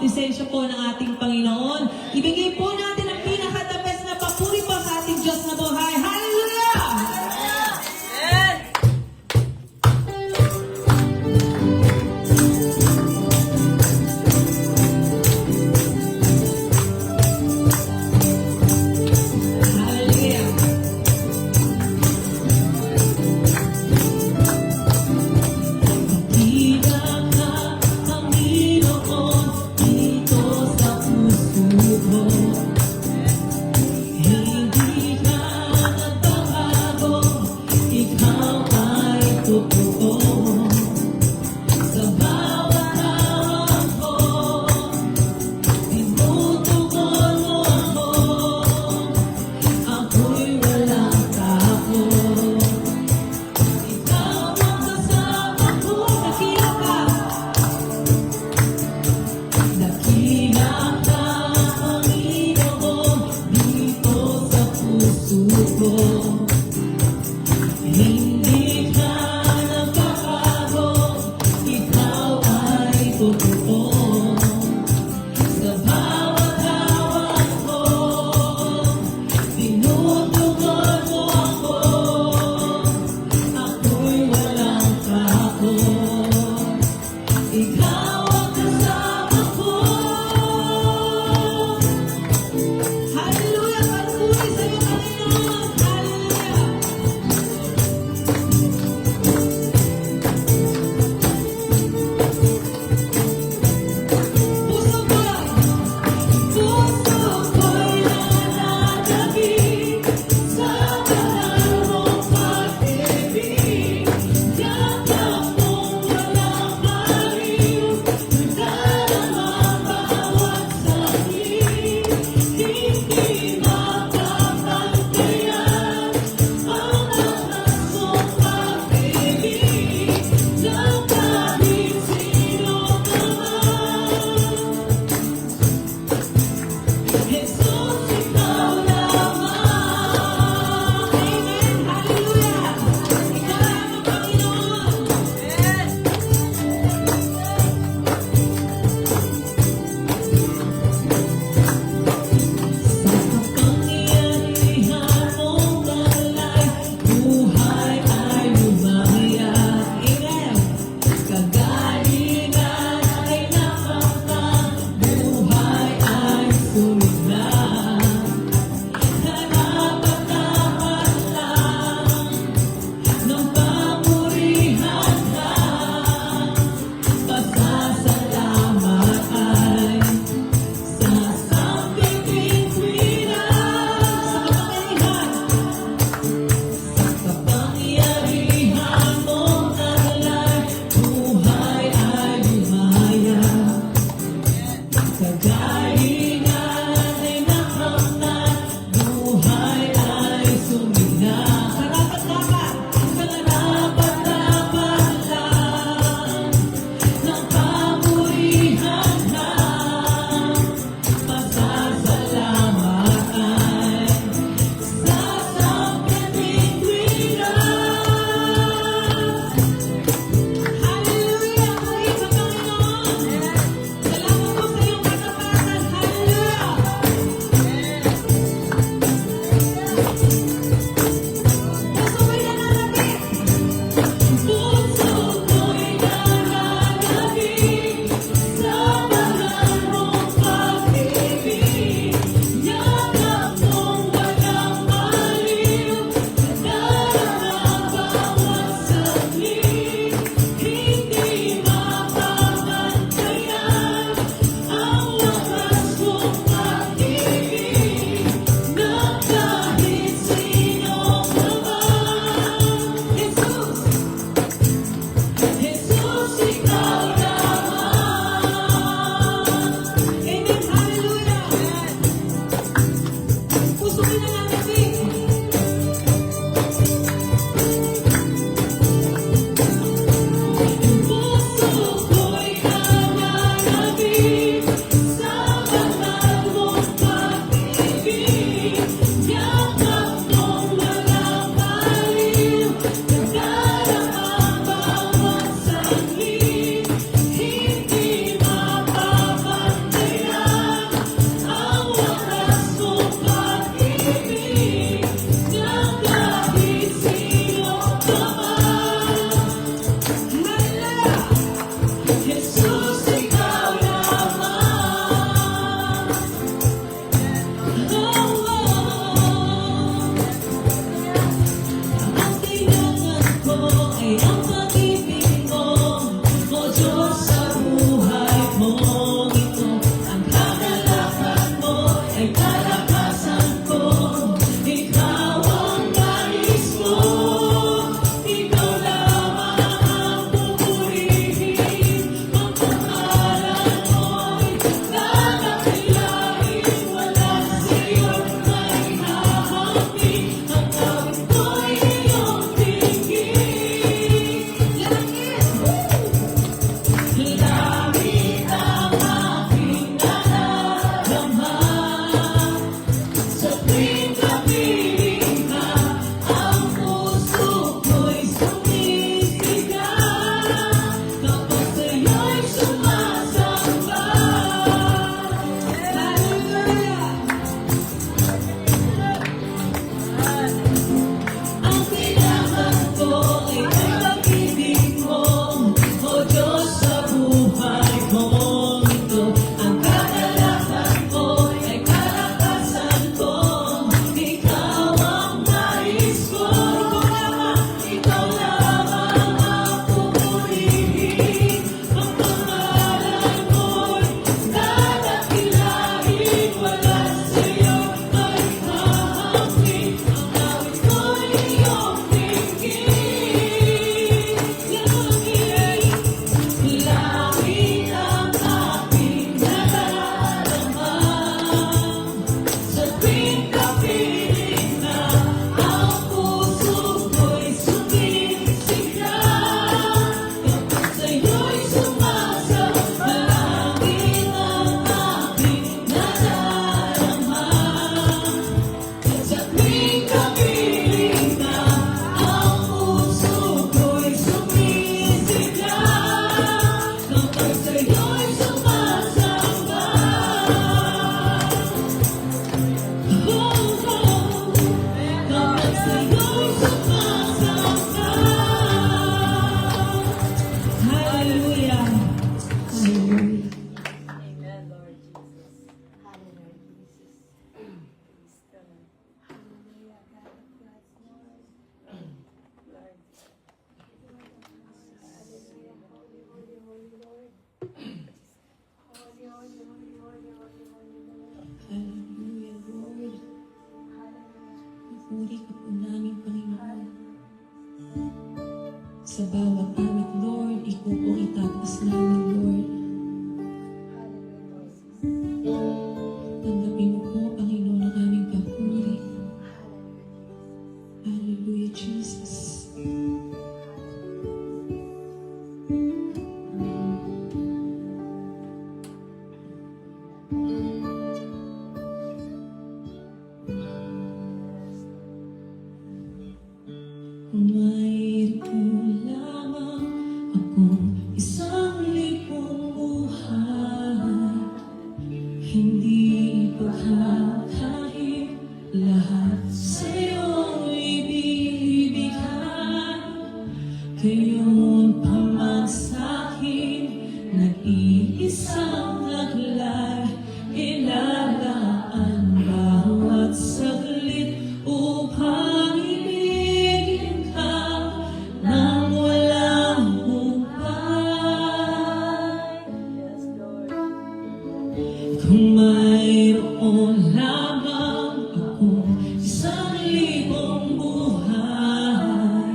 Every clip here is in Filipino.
presensya po ng ating Panginoon. Ibigay po natin ang pinaka-the best na papuri po sa ating Diyos na buhay. Hallelujah! Amen! Hallelujah! Pagkakita ka, Panginoon, dito sa puso ko. lakas namin, Lord. Tanggapin mo po, Panginoon, ang aming papuri. Hallelujah, Jesus. Kung mayroon lamang akong isang libong buhay, hindi pagkakain lahat sa'yo ibibigay. Gayon pa man sa'kin, nag-iisang naglay, ilalaan bawat saglit upang ibigin ka nang walang humpay. Kung mayroon lamang akong isang libong buhay,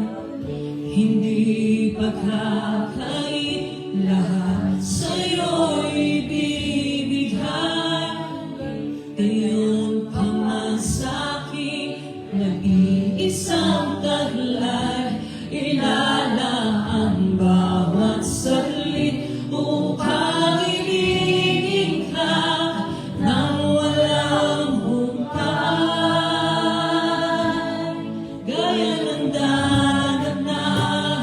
hindi pagkakain lahat sa'yo ibibigay. Gayon pa man sa'kin, nag-iisang taglay, ilalaan bawat saglit upang ibigin ka nang walang humpay. Gaya ng dagat na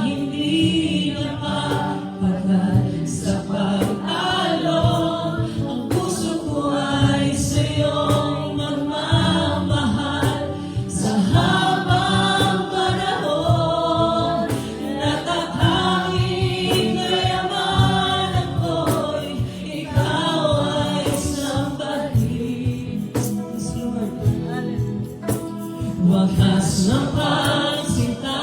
hindi napapagal sa pag-alon, ang puso ko ay sa'yong magmamahal sa habang panahon. Natatanging kayamanan ko'y ikaw ay sambahin. Yes, Lord. Wakas ng pagsinta,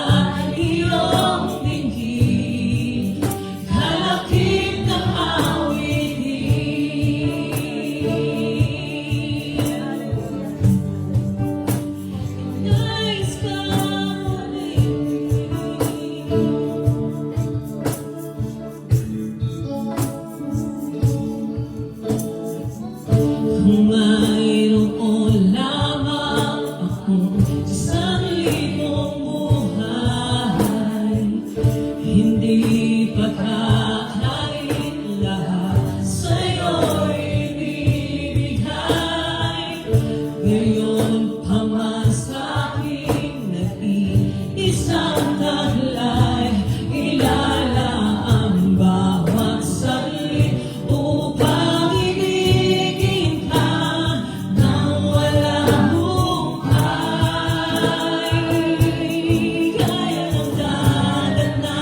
iyong dinggin, kalakip ng awitin. Nais ka kung mayroon lamang akong isang libong buhay, hindi pagkakain lahat sa'yo ibibigay. Gayon pa man sa'kin, nag-iisang taglay, ilalaan bawat saglit upang ibigin ka nang walang humpay. Gaya ng dagat na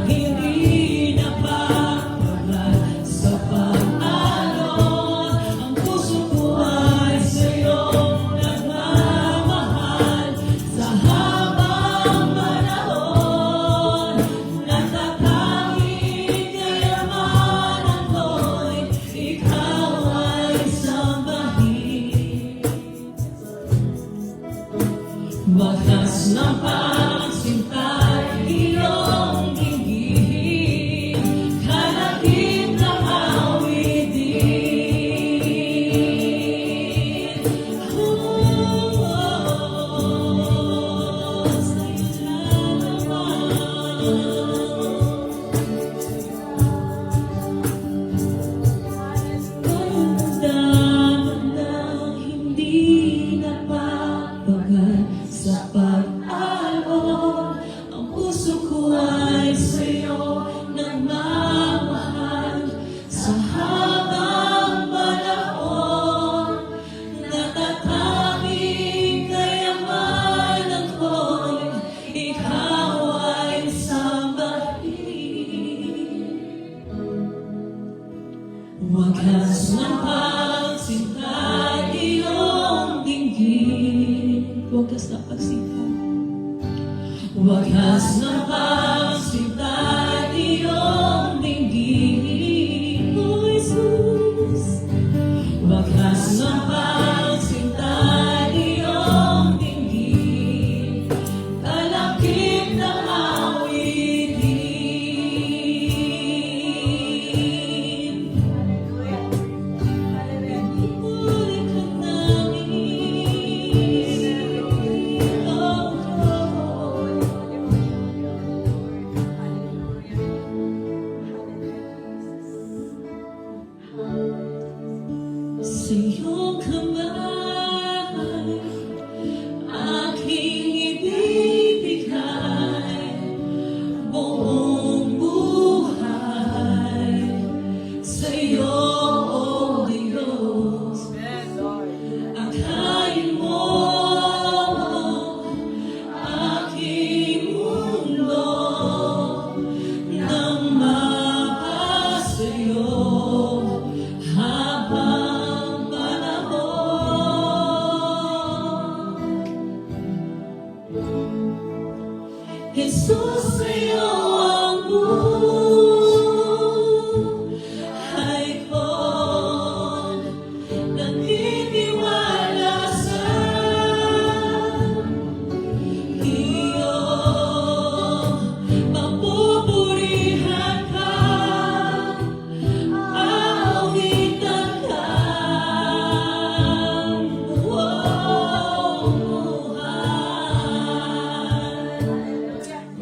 hindi napapagal sa pag-alon, ang puso ko ay sa'yong nagmamahal sa habang panahon. Natatanging kayamanan ko'y ikaw ay sambahin. Wakas ng pagsintay, iyong dinggin, kalakip ng awitin. Sa'yo lamang na hindi napapagal sa pag-alon, ang puso ko ay sa'yo nagmamahal sa habang panahon. Natatanging kayamanan ko'y ikaw ay sambahin. Wakas ng pagsinta, iyong dinggin. Wakas ng pagsinta. Wakas ng pagsinta, iyong dinggin. Oh, Jesus. Wakas ng pagsinta, iyong dinggin, kalakip ng awitin. sa iyong kamay, aking ibibigay buong buhay sa iyo, O Diyos. Yes, Lord. Akayin mo aking mundo nang mapasayo habang panahon. Jesus, sa'yo ang buhay ko, nagtitiwala sa iyo. Papupurihan ka, aawitan ka, buong buhay.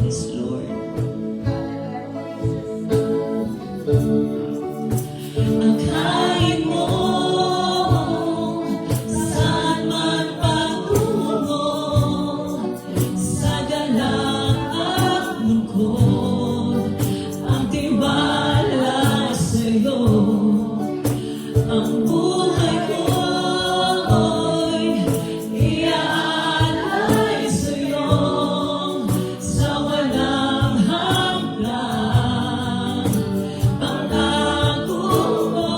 Yes, Lord. Akayin mo saan man patungo, sa galak at lungkot, ang tiwala sa'yo. Ang buhay ko'y iaalay sa'yo sa walang hanggan. Pangako mo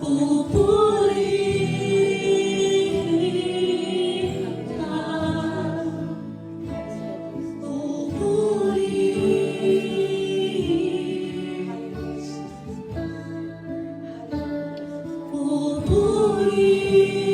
pupurihin ka. Pupurihin.